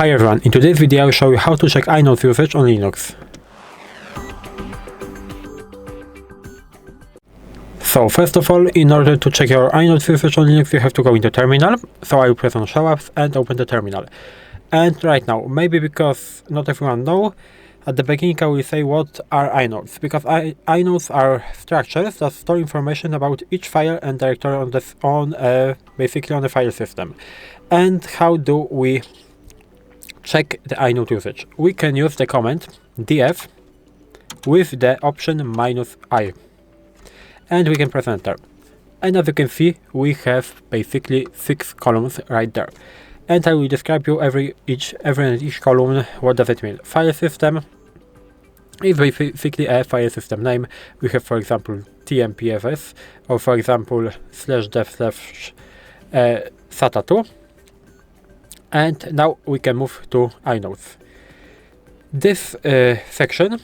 Hi everyone, in today's video I will show you how to check Inodes usage on Linux. So first of all, in order to check your Inodes usage on Linux, you have to go into terminal. So I will press on show apps and open the terminal. And right now, maybe because not everyone know, at the beginning I will say what are inodes, because inodes are structures that store information about each file and directory basically on the file system. And how do we check the inode usage? We can use the command df with the option -i, and we can press enter. And as you can see, we have basically 6 columns right there. And I will describe you each column. What does it mean? File system is basically a file system name. We have, for example, tmpfs, or for example /dev/sata2. And now we can move to inodes. This section,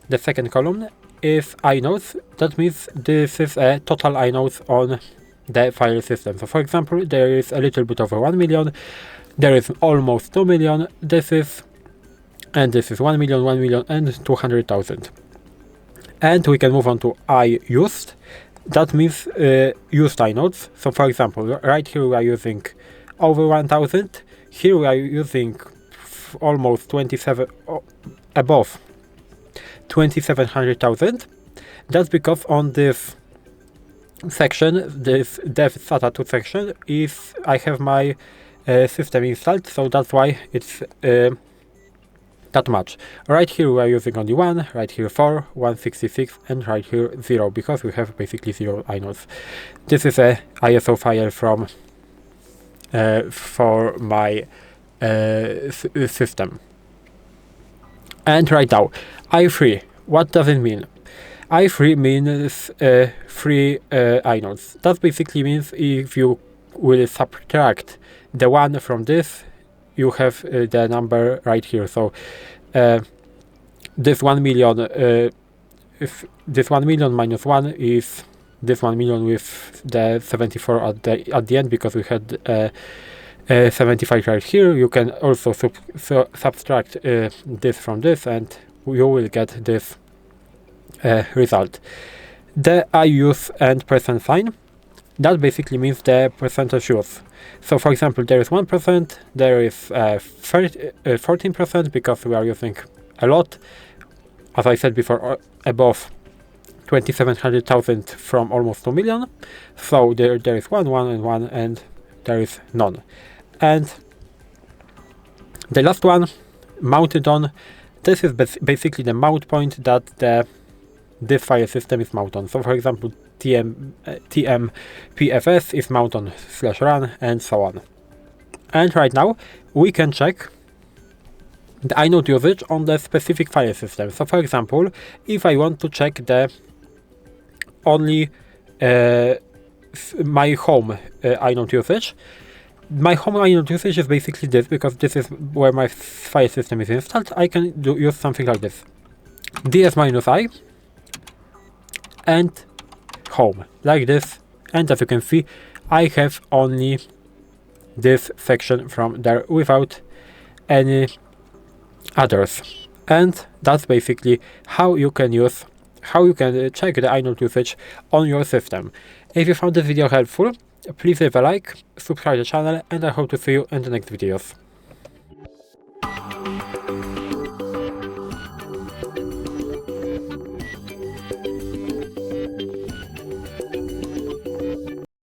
the second column, is inodes. That means this is a total inodes on the file system. So for example, there is a little bit over 1 million, there is almost 2 million, this is 1 million, 1 million and 200,000. And we can move on to IUsed. That means used inodes. So for example, right here we are using over 1000, here we are using almost above 2700,000. That's because on this section, this dev SATA2 section, I have my system installed, so that's why it's that much. Right here we are using only 1, right here 4, 166, and right here 0, because we have basically 0 inodes. This is a ISO file from for my system. And right now, IFree, what does it mean? IFree means free inodes. That basically means if you will subtract the 1 from this, you have the number right here. So this 1 million, if this 1 million minus 1 is this 1 million with the 74 at the end, because we had 75 right here. You can also subtract this from this, and you will get this result. The IUse and %, that basically means the percentage use. So for example, there is 1%, there is 14%, because we are using a lot, as I said before, above 2700,000 from almost 2 million. So there is 1, 1 and 1, and there is none. And the last one, mounted on, this is basically the mount point that this file system is mounted on. So for example, tmpfs is mounted on /run, and so on. And right now we can check the inode usage on the specific file system. So for example, if I want to check the only my home inode usage, my home inode usage is basically this, because this is where my file system is installed. I can use something like this: ds-i and home, like this. And as you can see, I have only this section from there without any others. And that's basically how you can check the inode usage on your system. If you found this video helpful, please leave a like, subscribe to the channel, and I hope to see you in the next videos.